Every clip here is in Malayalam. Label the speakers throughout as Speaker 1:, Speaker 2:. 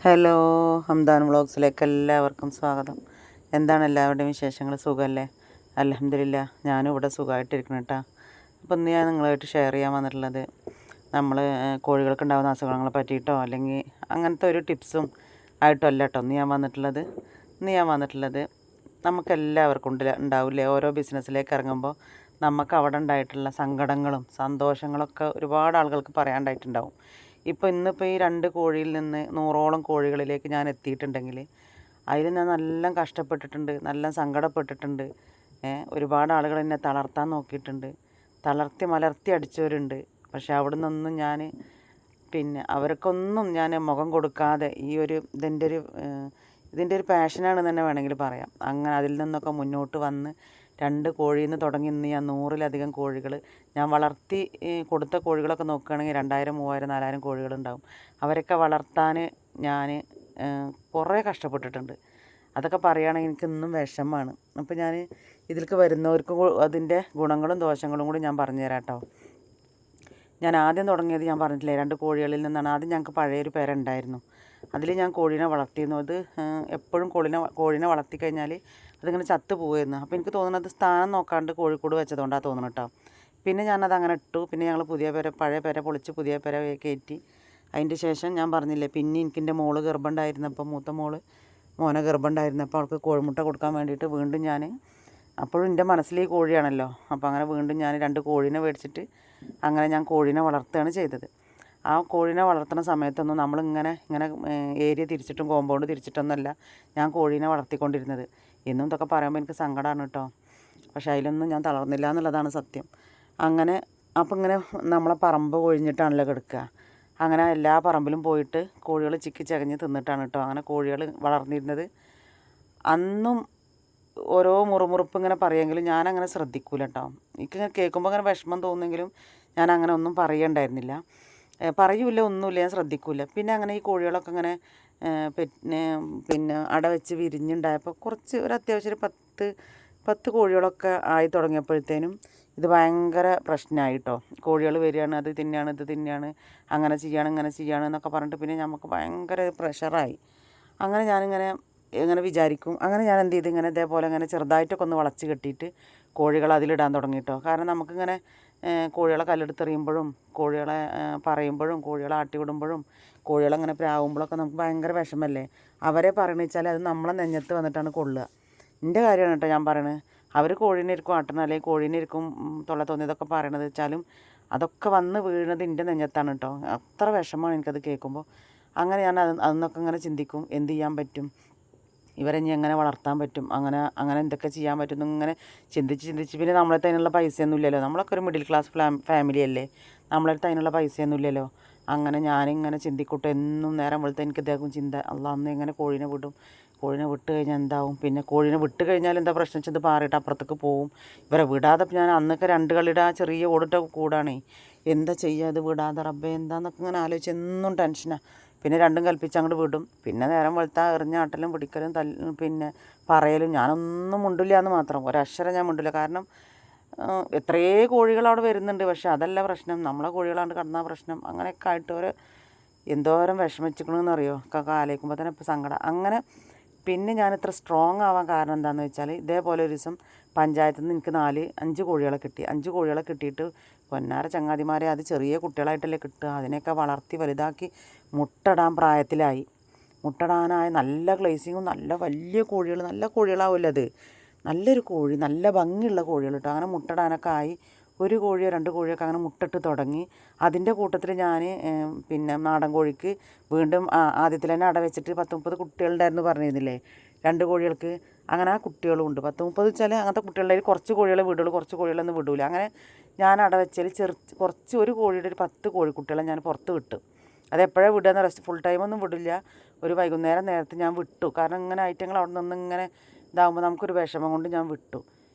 Speaker 1: ഹലോ, ഹംദാൻ വ്ളോഗ്സിലേക്ക് എല്ലാവർക്കും സ്വാഗതം. എന്താണ് എല്ലാവരുടെയും വിശേഷങ്ങൾ? സുഖമല്ലേ? അൽഹംദുലില്ലാ, ഞാനും ഇവിടെ സുഖമായിട്ടിരിക്കണം കേട്ടോ. അപ്പോൾ ഇന്ന് ഞാൻ നിങ്ങളുമായിട്ട് ഷെയർ ചെയ്യാൻ വന്നിട്ടുള്ളത് നമ്മൾ കോഴികൾക്ക് ഉണ്ടാകുന്ന അസുഖങ്ങളെ പറ്റിയിട്ടോ അല്ലെങ്കിൽ അങ്ങനത്തെ ഒരു ടിപ്സും ആയിട്ടോ അല്ല കേട്ടോ ഇന്ന് ഞാൻ വന്നിട്ടുള്ളത് നമുക്കെല്ലാവർക്കും ഉണ്ടാവില്ലേ, ഓരോ ബിസിനസ്സിലേക്ക് ഇറങ്ങുമ്പോൾ നമുക്ക് അവിടെ ഉണ്ടായിട്ടുള്ള സങ്കടങ്ങളും സന്തോഷങ്ങളൊക്കെ ഒരുപാട് ആളുകൾക്ക് പറയാനുണ്ടായിട്ടുണ്ടാവും. ഇന്നിപ്പോൾ ഈ 2 കോഴിയിൽ നിന്ന് 100ഓളം കോഴികളിലേക്ക് ഞാൻ എത്തിയിട്ടുണ്ടെങ്കിൽ അതിൽ ഞാൻ നല്ല കഷ്ടപ്പെട്ടിട്ടുണ്ട്, നല്ല സങ്കടപ്പെട്ടിട്ടുണ്ട്. ഒരുപാട് ആളുകൾ എന്നെ തളർത്താൻ നോക്കിയിട്ടുണ്ട്, തളർത്തി മലർത്തി അടിച്ചവരുണ്ട്. പക്ഷെ അവിടെ നിന്നൊന്നും ഞാൻ അവർക്കൊന്നും ഞാൻ മുഖം കൊടുക്കാതെ ഇതിൻ്റെ ഒരു പാഷനാണെന്ന് തന്നെ വേണമെങ്കിൽ പറയാം. അങ്ങനെ അതിൽ നിന്നൊക്കെ മുന്നോട്ട് വന്ന് 2 കോഴിയിൽ നിന്ന് തുടങ്ങി ഇന്ന് ഞാൻ 100-ലധികം കോഴികൾ ഞാൻ വളർത്തി കൊടുത്ത കോഴികളൊക്കെ നോക്കുകയാണെങ്കിൽ 2000, 3000, 4000 കോഴികളുണ്ടാവും. അവരൊക്കെ വളർത്താൻ ഞാൻ കുറേ കഷ്ടപ്പെട്ടിട്ടുണ്ട്. അതൊക്കെ പറയുകയാണെങ്കിൽ എനിക്ക് ഇന്നും വിഷമമാണ്. അപ്പോൾ ഞാൻ ഇതിലേക്ക് വരുന്നവർക്ക് അതിൻ്റെ ഗുണങ്ങളും ദോഷങ്ങളും കൂടി ഞാൻ പറഞ്ഞു തരാം കേട്ടോ. ഞാൻ ആദ്യം തുടങ്ങിയത് ഞാൻ പറഞ്ഞിട്ടില്ലേ, 2 കോഴികളിൽ നിന്നാണ്. ആദ്യം ഞങ്ങൾക്ക് പഴയൊരു പെര ഉണ്ടായിരുന്നു, അതിൽ ഞാൻ കോഴീനെ വളർത്തിയിരുന്നു. അത് എപ്പോഴും കോഴീനെ വളർത്തി കഴിഞ്ഞാൽ അതിങ്ങനെ ചത്ത് പോവുമായിരുന്നു. അപ്പോൾ എനിക്ക് തോന്നുന്നത് സ്ഥാനം നോക്കാണ്ട് കോഴിക്കൂട് വെച്ചതുകൊണ്ടാണ് തോന്നുന്നു കേട്ടോ. പിന്നെ ഞാനത് അങ്ങനെ ഇട്ടു. പിന്നെ ഞങ്ങൾ പഴയ പെര പൊളിച്ച് പുതിയ പെര കയറ്റി. അതിൻ്റെ ശേഷം ഞാൻ പറഞ്ഞില്ലേ, പിന്നെ എനിക്കെൻ്റെ മോള് ഗർഭമുണ്ടായിരുന്നപ്പോൾ, മൂത്ത മോനെ ഗർഭമുണ്ടായിരുന്നപ്പോൾ അവൾക്ക് കോഴിമുട്ട കൊടുക്കാൻ വേണ്ടിയിട്ട് വീണ്ടും ഞാൻ, അപ്പോഴും എൻ്റെ മനസ്സിൽ ഈ കോഴിയാണല്ലോ, അപ്പോൾ അങ്ങനെ വീണ്ടും ഞാൻ 2 കോഴീനെ മേടിച്ചിട്ട് അങ്ങനെ ഞാൻ കോഴീനെ വളർത്തുകയാണ് ചെയ്തത്. ആ കോഴീനെ വളർത്തുന്ന സമയത്തൊന്നും നമ്മളിങ്ങനെ ഏരിയ തിരിച്ചിട്ടും കോമ്പൗണ്ട് തിരിച്ചിട്ടൊന്നുമല്ല ഞാൻ കോഴീനെ വളർത്തിക്കൊണ്ടിരുന്നത്. ഇന്നും ഇതൊക്കെ പറയുമ്പോൾ എനിക്ക് സങ്കടമാണ് കേട്ടോ. പക്ഷേ അതിലൊന്നും ഞാൻ തളർന്നില്ല എന്നുള്ളതാണ് സത്യം. അപ്പോൾ ഇങ്ങനെ നമ്മളെ പറമ്പ് ഒഴിഞ്ഞിട്ടാണല്ലോ കിടക്കുക. അങ്ങനെ എല്ലാ പറമ്പിലും പോയിട്ട് കോഴികൾ ചിക്കി ചകഞ്ഞ് തിന്നിട്ടാണ് കേട്ടോ അങ്ങനെ കോഴികൾ വളർന്നിരുന്നത്. അന്നും ഓരോ മുറുമുറുപ്പ് ഇങ്ങനെ പറയുമെങ്കിലും ഞാനങ്ങനെ ശ്രദ്ധിക്കൂല കേട്ടോ. എനിക്കിങ്ങനെ കേൾക്കുമ്പോൾ അങ്ങനെ വിഷമം തോന്നുമെങ്കിലും ഞാൻ അങ്ങനെ ഒന്നും പറയുണ്ടായിരുന്നില്ല, പറയൂല, ഒന്നുമില്ല, ഞാൻ ശ്രദ്ധിക്കൂല. പിന്നെ അങ്ങനെ ഈ കോഴികളൊക്കെ ഇങ്ങനെ അട വെച്ച് വിരിഞ്ഞുണ്ടായപ്പോൾ ഒരു അത്യാവശ്യം 10 കോഴികളൊക്കെ ആയി തുടങ്ങിയപ്പോഴത്തേനും ഇത് ഭയങ്കര പ്രശ്നമായി കേട്ടോ. കോഴികൾ വരികയാണ്, അത് തിന്നുകയാണ്, ഇത് തിന്നുകയാണ്, അങ്ങനെ ചെയ്യാണ്, ഇങ്ങനെ ചെയ്യാണ് എന്നൊക്കെ പറഞ്ഞിട്ട് പിന്നെ നമുക്ക് ഭയങ്കര പ്രഷറായി. അങ്ങനെ ഞാനിങ്ങനെ വിചാരിക്കും. അങ്ങനെ ഞാൻ എന്ത് ചെയ്തു, ഇതേപോലെ ചെറുതായിട്ടൊക്കെ ഒന്ന് വളച്ച് കെട്ടിയിട്ട് കോഴികളെ അതിലിടാൻ തുടങ്ങി കേട്ടോ. കാരണം നമുക്കിങ്ങനെ കോഴികളെ കല്ലെടുത്തെറിയുമ്പോഴും കോഴികളെ പറയുമ്പോഴും കോഴികളെ ആട്ടിവിടുമ്പോഴും കോഴികളങ്ങനെ പ്രാവുമ്പോഴൊക്കെ നമുക്ക് ഭയങ്കര വിഷമല്ലേ. അവരെ പറയണെന്ന് വെച്ചാൽ അത് നമ്മളെ നെഞ്ഞത്ത് വന്നിട്ടാണ് കൊള്ളുക. എൻ്റെ കാര്യമാണ് കേട്ടോ ഞാൻ പറയണത്. അവർ കോഴീനെ ഇരിക്കും ആട്ടണം, അല്ലെങ്കിൽ കോഴീനെ ഇരിക്കും തൊള്ള തോന്നിയതൊക്കെ പറയണത് വെച്ചാലും അതൊക്കെ വന്ന് വീഴുന്നത് എൻ്റെ നെഞ്ഞത്താണ് കേട്ടോ. അത്ര വിഷമമാണ് എനിക്കത് കേൾക്കുമ്പോൾ. അങ്ങനെ ഞാൻ അതൊന്നൊക്കെ ഇങ്ങനെ ചിന്തിക്കും, എന്ത് ചെയ്യാൻ പറ്റും, ഇവരെ ഇനി എങ്ങനെ വളർത്താൻ പറ്റും, അങ്ങനെ എന്തൊക്കെ ചെയ്യാൻ പറ്റും ഇങ്ങനെ ചിന്തിച്ച് പിന്നെ നമ്മളടുത്ത് അതിനുള്ള പൈസയൊന്നും ഇല്ലല്ലോ. നമ്മളൊക്കെ ഒരു മിഡിൽ ക്ലാസ് ഫാമിലി അല്ലേ, നമ്മളടുത്ത് അതിനുള്ള പൈസയൊന്നും ഇല്ലല്ലോ. അങ്ങനെ ഞാനിങ്ങനെ ചിന്തിക്കൂട്ടെ, എന്നും നേരം വെളുത്ത് എനിക്ക് ഇതേക്കും ചിന്ത, അന്ന് എങ്ങനെ കോഴീനെ വിട്ട് കഴിഞ്ഞാൽ എന്താവും, പിന്നെ കോഴീനെ വിട്ട് കഴിഞ്ഞാൽ എന്താ പ്രശ്നം വെച്ചത് പാറിയിട്ട് അപ്പുറത്തേക്ക് പോവും. ഇവരെ വിടാതെ ഞാൻ അന്നൊക്കെ 2 കളിയുടെ ആ ചെറിയ ഓടിട്ട കൂടാണേ, എന്താ ചെയ്യുക, അത് വിടാതെ റബ്ബേ എന്താന്നൊക്കെ ഇങ്ങനെ ആലോചിച്ച് എന്നും ടെൻഷനാണ്. പിന്നെ 2ഉം കൽപ്പിച്ച് അങ്ങോട്ട് വിടും. പിന്നെ നേരം വെളുത്താൽ എറിഞ്ഞാട്ടലും പിടിക്കലും പറയലും. ഞാനൊന്നും മുണ്ടില്ല എന്ന് മാത്രം, ഒരക്ഷരം ഞാൻ മുണ്ടില്ല. കാരണം എത്രയേ കോഴികൾ അവിടെ വരുന്നുണ്ട്, പക്ഷെ അതല്ല പ്രശ്നം, നമ്മളെ കോഴികളാണ്ട് കടന്നാൽ പ്രശ്നം. അങ്ങനെയൊക്കെ ആയിട്ട് എന്തോരം വിഷമിച്ചിക്കണമെന്ന് അറിയോ, ഒക്കെ ആലോചിക്കുമ്പോൾ തന്നെ ഇപ്പോൾ സങ്കടം. അങ്ങനെ പിന്നെ ഞാൻ ഇത്ര സ്ട്രോങ് ആവാൻ കാരണം എന്താണെന്ന് വെച്ചാൽ, ഇതേപോലെ ഒരു ദിവസം പഞ്ചായത്തിൽ നിന്ന് എനിക്ക് 5 കോഴികളെ കിട്ടി. 5 കോഴികളെ കിട്ടിയിട്ട് പൊന്നാര ചങ്ങാതിമാരെ, അത് ചെറിയ കുട്ടികളായിട്ടല്ലേ കിട്ടുക, അതിനെയൊക്കെ വളർത്തി വലുതാക്കി മുട്ടടാൻ പ്രായത്തിലായി. മുട്ടടാനായ നല്ല ഗ്ലേസിങ്ങും നല്ല വലിയ കോഴികൾ, നല്ല കോഴികളാവില്ല അത്, നല്ലൊരു കോഴി, നല്ല ഭംഗിയുള്ള കോഴികൾ കേട്ടോ. അങ്ങനെ മുട്ടടാനൊക്കെ ആയി. 1 കോഴിയോ 2 കോഴിയൊക്കെ അങ്ങനെ മുട്ടിട്ട് തുടങ്ങി. അതിൻ്റെ കൂട്ടത്തിൽ ഞാൻ നാടൻ കോഴിക്ക് വീണ്ടും ആദ്യത്തിൽ തന്നെ അട വെച്ചിട്ട് 10-30 കുട്ടികളുണ്ടായിരുന്നു പറഞ്ഞിരുന്നില്ലേ 2 കോഴികൾക്ക്. അങ്ങനെ ആ കുട്ടികളും ഉണ്ട് 10-30 വെച്ചാൽ. അങ്ങനത്തെ കുട്ടികളുടെ കുറച്ച് കോഴികളെ വിടുള്ളൂ, കുറച്ച് കോഴികളൊന്നും വിടൂല. അങ്ങനെ ഞാൻ അട വെച്ചാൽ കുറച്ച് 1 കോഴിയുടെ ഒരു 10 കോഴിക്കുട്ടികളെ ഞാൻ പുറത്ത് വിട്ടു. അതെപ്പോഴാണ് വിടുക, ഫുൾ ടൈമൊന്നും വിടില്ല, ഒരു വൈകുന്നേരം നേരത്തെ ഞാൻ വിട്ടു. കാരണം ഇങ്ങനെ ഐറ്റങ്ങൾ അവിടെ നിന്ന് ഇങ്ങനെ ഇതാകുമ്പോൾ നമുക്കൊരു വിഷമം കൊണ്ട് ഞാൻ വിട്ടു.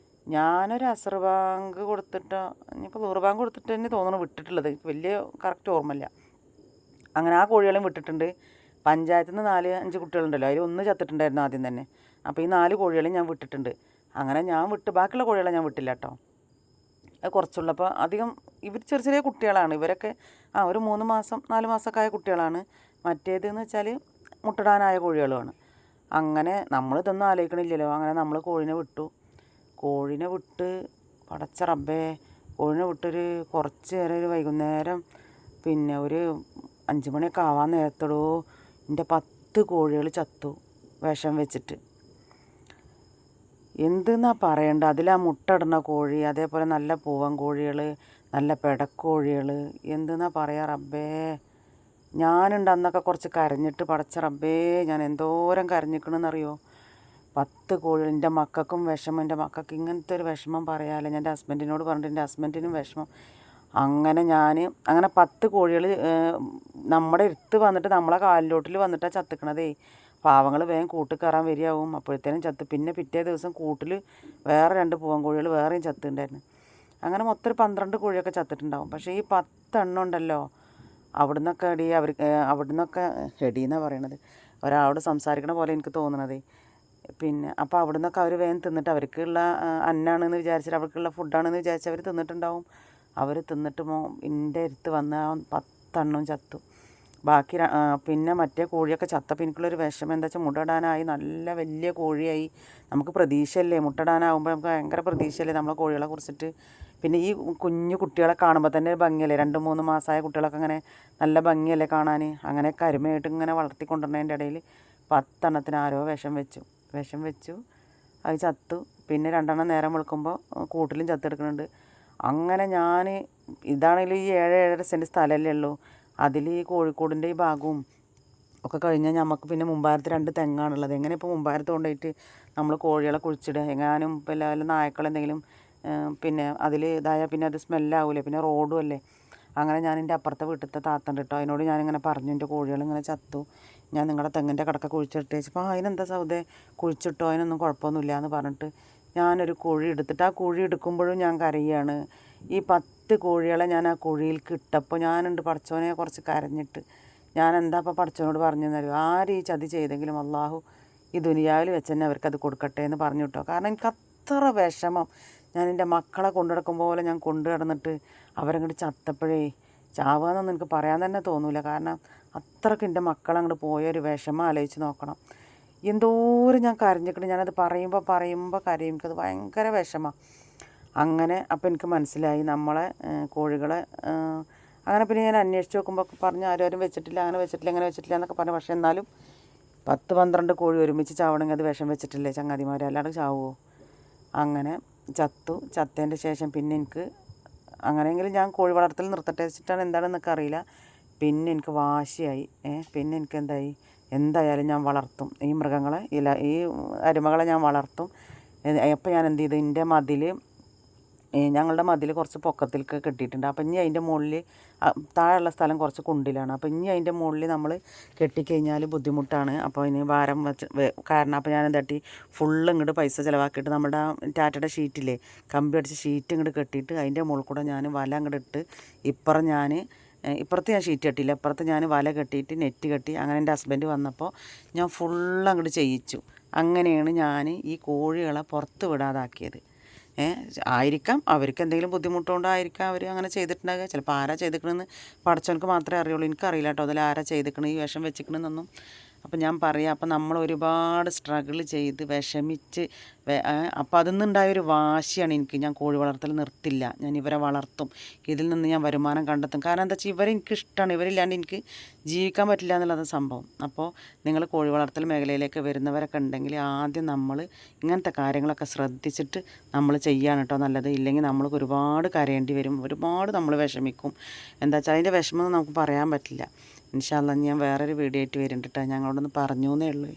Speaker 1: ഞാനൊരു അസർ ബാങ്ക് കൊടുത്തിട്ട്, ഇനിയിപ്പോൾ നൂറ് ബാങ്ക് കൊടുത്തിട്ട് തന്നെ തോന്നുന്നു വിട്ടിട്ടുള്ളത്, വലിയ കറക്റ്റ് ഓർമ്മയില്ല. അങ്ങനെ ആ കോഴികളെയും വിട്ടിട്ടുണ്ട്. പഞ്ചായത്തിൽ നിന്ന് 4-5 കുട്ടികളുണ്ടല്ലോ, അതിൽ 1 ചത്തിട്ടുണ്ടായിരുന്നു ആദ്യം തന്നെ. അപ്പോൾ ഈ 4 കോഴികളെയും ഞാൻ വിട്ടിട്ടുണ്ട്. അങ്ങനെ ഞാൻ ബാക്കിയുള്ള കോഴികളെ ഞാൻ വിട്ടില്ല കേട്ടോ. അത് കുറച്ചുള്ളപ്പോൾ അധികം ഇവർ ചെറിയ ചെറിയ കുട്ടികളാണ്. ഇവരൊക്കെ ഒരു 3 മാസം 4 മാസമൊക്കെ ആയ കുട്ടികളാണ്. മറ്റേതെന്ന് വെച്ചാൽ മുട്ടടാനായ കോഴികളുമാണ്. അങ്ങനെ നമ്മളിതൊന്നും ആലോചിക്കണില്ലല്ലോ. അങ്ങനെ നമ്മൾ കോഴിനെ വിട്ട് പടച്ച റബ്ബേ, കോഴിനെ വിട്ടൊരു കുറച്ച് നേരം, ഒരു വൈകുന്നേരം പിന്നെ ഒരു 5 മണിയൊക്കെ ആവാൻ നേരത്തോടോ എൻ്റെ 10 കോഴികൾ ചത്തു വിഷം വെച്ചിട്ട്. എന്തെന്നാ പറയണ്ട. അതിലാ മുട്ടയിടുന്ന കോഴി, അതേപോലെ നല്ല പൂവൻ കോഴികൾ, നല്ല പെടക്കോഴികൾ, എന്തെന്നാ പറയുക റബ്ബേ. ഞാനുണ്ട് അന്നൊക്കെ കുറച്ച് കരഞ്ഞിട്ട്, പടച്ച റബ്ബേ ഞാൻ എന്തോരം കരഞ്ഞിക്കണമെന്നറിയോ. 10 കോഴികൾ. എൻ്റെ മക്കൾക്കും വിഷമം, എൻ്റെ മക്കൾക്ക് ഇങ്ങനത്തെ ഒരു വിഷമം പറയാമല്ലോ. ഞാൻ എൻ്റെ ഹസ്ബൻഡിനോട് പറഞ്ഞിട്ട് എൻ്റെ ഹസ്ബൻഡിനും വിഷമം. അങ്ങനെ 10 കോഴികൾ നമ്മുടെ അടുത്ത് വന്നിട്ട് നമ്മളെ കാലിലോട്ടിൽ വന്നിട്ടാണ് ചത്തിക്കണതേ. പാവങ്ങൾ വേഗം കൂട്ടിൽ കയറാൻ വരികയാവും. അപ്പോഴത്തേനും ചത്ത്. പിന്നെ പിറ്റേ ദിവസം കൂട്ടിൽ വേറെ 2 പൂവൻ കോഴികൾ വേറെയും ചത്തുണ്ടായിരുന്നു. അങ്ങനെ മൊത്തം ഒരു 12 കോഴിയൊക്കെ ചത്തിട്ടുണ്ടാവും. പക്ഷേ ഈ 10 എണ്ണം ഉണ്ടല്ലോ, അവിടുന്നൊക്കെ ഹെടിയെന്നാണ് പറയണത്, ഒരാളോട് സംസാരിക്കണ പോലെ എനിക്ക് തോന്നണതേ. പിന്നെ അപ്പോൾ അവിടുന്നൊക്കെ അവർ വേഗം തിന്നിട്ട്, അവർക്കുള്ള അന്നാണെന്ന് വിചാരിച്ചിട്ട്, അവർക്കുള്ള ഫുഡാണെന്ന് വിചാരിച്ച് അവർ തിന്നിട്ടുണ്ടാവും. അവർ തിന്നിട്ട് എൻ്റെ അടുത്ത് വന്ന് 10 എണ്ണവും ചത്തു. ബാക്കി പിന്നെ മറ്റേ കോഴിയൊക്കെ ചത്തപ്പോൾ എനിക്കുള്ളൊരു വിഷമം എന്താ വെച്ചാൽ, മുട്ടയിടാനായി, നല്ല വലിയ കോഴിയായി. നമുക്ക് പ്രതീക്ഷയല്ലേ, മുട്ടയിടാനാകുമ്പോൾ നമുക്ക് ഭയങ്കര പ്രതീക്ഷയല്ലേ നമ്മളെ കോഴികളെ കുറിച്ചിട്ട്. പിന്നെ ഈ കുഞ്ഞു കുട്ടികളെ കാണുമ്പോൾ തന്നെ ഭംഗിയല്ലേ, 2-3 മാസമായ കുട്ടികളൊക്കെ അങ്ങനെ നല്ല ഭംഗിയല്ലേ കാണാൻ. അങ്ങനെ കരുമയായിട്ട് ഇങ്ങനെ വളർത്തിക്കൊണ്ടിരുന്നതിൻ്റെ ഇടയിൽ 10 എണ്ണത്തിന് ആരോ വിഷം വെച്ചു, അത് ചത്തു. പിന്നെ 2 എണ്ണം നേരം വെളുക്കുമ്പോൾ കൂട്ടിലും ചത്തെടുക്കുന്നുണ്ട്. അങ്ങനെ ഇതാണെങ്കിൽ ഈ 7-7.5 സെൻറ്റ് സ്ഥലമല്ലേ ഉള്ളൂ. അതിൽ ഈ കോഴിക്കോടിൻ്റെ ഈ ഭാഗവും ഒക്കെ കഴിഞ്ഞാൽ നമുക്ക് പിന്നെ മുമ്പാരത്ത് 2 തെങ്ങാണുള്ളത്. എങ്ങനെ ഇപ്പോൾ മുമ്പാരത്ത് കൊണ്ടുപോയിട്ട് നമ്മൾ കോഴികളെ കുഴിച്ചിടുക? എങ്ങാനും ഇപ്പോൾ വല്ല നായ്ക്കളെന്തെങ്കിലും പിന്നെ അതിൽ ഇതായാൽ പിന്നെ അത് സ്മെല്ലാവൂലേ, പിന്നെ റോഡും അല്ലേ. അങ്ങനെ ഞാൻ എൻ്റെ അപ്പുറത്തെ വീട്ടിലത്തെ താത്തണ്ട് കേട്ടോ, അതിനോട് ഞാനിങ്ങനെ പറഞ്ഞു, എൻ്റെ കോഴികൾ ഇങ്ങനെ ചത്തു, ഞാൻ നിങ്ങളുടെ തെങ്ങിൻ്റെ കടക്ക കുഴിച്ചിട്ട് വെച്ചപ്പോൾ അതിനെന്താ സൗദേ, കുഴിച്ചിട്ടോ, അതിനൊന്നും കുഴപ്പമൊന്നുമില്ല എന്ന് പറഞ്ഞിട്ട് ഞാനൊരു കുഴി എടുത്തിട്ട്, ആ കുഴി എടുക്കുമ്പോഴും ഞാൻ കരയാണ്. ഈ 10 കോഴികളെ ഞാൻ ആ കുഴിയിലേക്ക് ഇട്ടപ്പോൾ ഞാനുണ്ട് പടച്ചോനെ കുറച്ച് കരഞ്ഞിട്ട്. ഞാൻ എന്താ ഇപ്പോൾ പടച്ചോനോട് പറഞ്ഞു തരും, ആര് ഈ ചതി ചെയ്തെങ്കിലും അള്ളാഹു ഈ ദുനിയാവിൽ വെച്ച് തന്നെ അവർക്കത് കൊടുക്കട്ടെ എന്ന് പറഞ്ഞു കേട്ടോ. കാരണം എനിക്ക് അത്ര വിഷമം. ഞാൻ എൻ്റെ മക്കളെ കൊണ്ടു നടക്കും പോലെ ഞാൻ കൊണ്ടു നടന്നിട്ട് അവരങ്ങോട്ട് ചത്തപ്പോഴേ, ചാവാന്നൊന്നും എനിക്ക് പറയാൻ തന്നെ തോന്നില്ല. കാരണം അത്രയ്ക്ക് എൻ്റെ മക്കളങ്ങോട്ട് പോയൊരു വിഷമം ആലോചിച്ച് നോക്കണം. എന്തോരം ഞാൻ കരഞ്ഞിട്ട്, ഞാനത് പറയുമ്പോൾ കരയും. എനിക്കത് ഭയങ്കര വിഷമമാണ്. അങ്ങനെ അപ്പോൾ എനിക്ക് മനസ്സിലായി നമ്മളെ കോഴികളെ. അങ്ങനെ പിന്നെ ഞാൻ അന്വേഷിച്ച് നോക്കുമ്പോൾ പറഞ്ഞു, ആരും വെച്ചിട്ടില്ല, അങ്ങനെ വെച്ചിട്ടില്ല എന്നൊക്കെ പറഞ്ഞു. പക്ഷേ എന്നാലും 10-12 കോഴി ഒരുമിച്ച് ചാവണമെങ്കിൽ അത് വിഷം വെച്ചിട്ടില്ലേ ചങ്ങാതിമാർ, അല്ലാണ്ട് ചാവുമോ? അങ്ങനെ ചത്തതിൻ്റെ ശേഷം പിന്നെ എനിക്ക് അങ്ങനെയെങ്കിലും ഞാൻ കോഴി വളർത്തൽ നിർത്തട്ടെ വെച്ചിട്ടാണ് എന്താണെന്നൊക്കെ അറിയില്ല. പിന്നെ എനിക്ക് വാശിയായി. പിന്നെ എനിക്ക് എന്തായാലും ഞാൻ വളർത്തും ഈ മൃഗങ്ങളെ, ഈ അരുമകളെ ഞാൻ വളർത്തും. അപ്പോൾ ഞാൻ എന്ത് ചെയ്തു, ഞങ്ങളുടെ മതിൽ കുറച്ച് പൊക്കത്തിലേക്ക് കെട്ടിയിട്ടുണ്ട്. അപ്പം ഇനി അതിൻ്റെ മുകളിൽ താഴെയുള്ള സ്ഥലം കുറച്ച് കുണ്ടിലാണ്. അപ്പം ഇനി അതിൻ്റെ മുകളിൽ നമ്മൾ കെട്ടിക്കഴിഞ്ഞാൽ ബുദ്ധിമുട്ടാണ്. അപ്പോൾ അതിന് ഭാരം കാരണം അപ്പോൾ ഞാൻ എന്താട്ടി, ഫുള്ള് ഇങ്ങോട്ട് പൈസ ചിലവാക്കിയിട്ട് നമ്മുടെ ടാറ്റയുടെ ഷീറ്റില്ലേ, കമ്പി അടിച്ച് ഷീറ്റ് ഇങ്ങോട്ട് കെട്ടിയിട്ട് അതിൻ്റെ മുകളിൽ കൂടെ ഞാൻ വല അങ്ങോട്ട് ഇട്ട്, ഇപ്പുറത്ത് ഞാൻ ഷീറ്റ് കെട്ടിയില്ല, ഇപ്പുറത്ത് ഞാൻ വല കെട്ടിയിട്ട് നെറ്റ് കെട്ടി. അങ്ങനെ എൻ്റെ ഹസ്ബൻഡ് വന്നപ്പോൾ ഞാൻ ഫുള്ള് അങ്ങോട്ട് ചെയ്യിച്ചു. അങ്ങനെയാണ് ഞാൻ ഈ കോഴികളെ പുറത്ത് വിടാതാക്കിയത്. ആയിരിക്കാം അവർക്ക് എന്തെങ്കിലും ബുദ്ധിമുട്ടുകൊണ്ടായിരിക്കാം അവർ അങ്ങനെ ചെയ്തിട്ടുണ്ടാകുക. ചിലപ്പോൾ ആരാ ചെയ്തിക്കണമെന്ന് പടച്ചവനക്ക് മാത്രമേ അറിയുള്ളൂ. എനിക്കറിയില്ല കേട്ടോ അതിൽ ആരാ ചെയ്തിക്കണത്, ഈ വിഷം വെച്ചിക്കണമെന്നൊന്നും. അപ്പം ഞാൻ പറയാം, അപ്പം നമ്മൾ ഒരുപാട് സ്ട്രഗിൾ ചെയ്ത് വിഷമിച്ച് അപ്പോൾ അതിൽ നിന്നുണ്ടായൊരു വാശിയാണ് എനിക്ക്. ഞാൻ കോഴി വളർത്തൽ നിർത്തില്ല, ഞാൻ ഇവരെ വളർത്തും, ഇതിൽ നിന്ന് ഞാൻ വരുമാനം കണ്ടെത്തും. കാരണം എന്താ വെച്ചാൽ ഇവരെ എനിക്കിഷ്ടമാണ്, ഇവരില്ലാണ്ട് എനിക്ക് ജീവിക്കാൻ പറ്റില്ല എന്നുള്ളത് സംഭവം. അപ്പോൾ നിങ്ങൾ കോഴി വളർത്തൽ മേഖലയിലേക്ക് വരുന്നവരൊക്കെ ഉണ്ടെങ്കിൽ ആദ്യം നമ്മൾ ഇങ്ങനത്തെ കാര്യങ്ങളൊക്കെ ശ്രദ്ധിച്ചിട്ട് നമ്മൾ ചെയ്യാണ് കേട്ടോ നല്ലത്. ഇല്ലെങ്കിൽ നമ്മൾക്ക് ഒരുപാട് കരയേണ്ടി വരും, ഒരുപാട് നമ്മൾ വിഷമിക്കും. എന്താ വെച്ചാൽ അതിൻ്റെ വിഷമം നമുക്ക് പറയാൻ പറ്റില്ല. ഇൻഷാ അല്ലാഹ് ഞാൻ വേറൊരു വീഡിയോ ആയിട്ട് വരുന്നുണ്ട് കേട്ടോ. ഞങ്ങളോടൊന്ന് പറഞ്ഞു എന്നേ ഉള്ളൂ.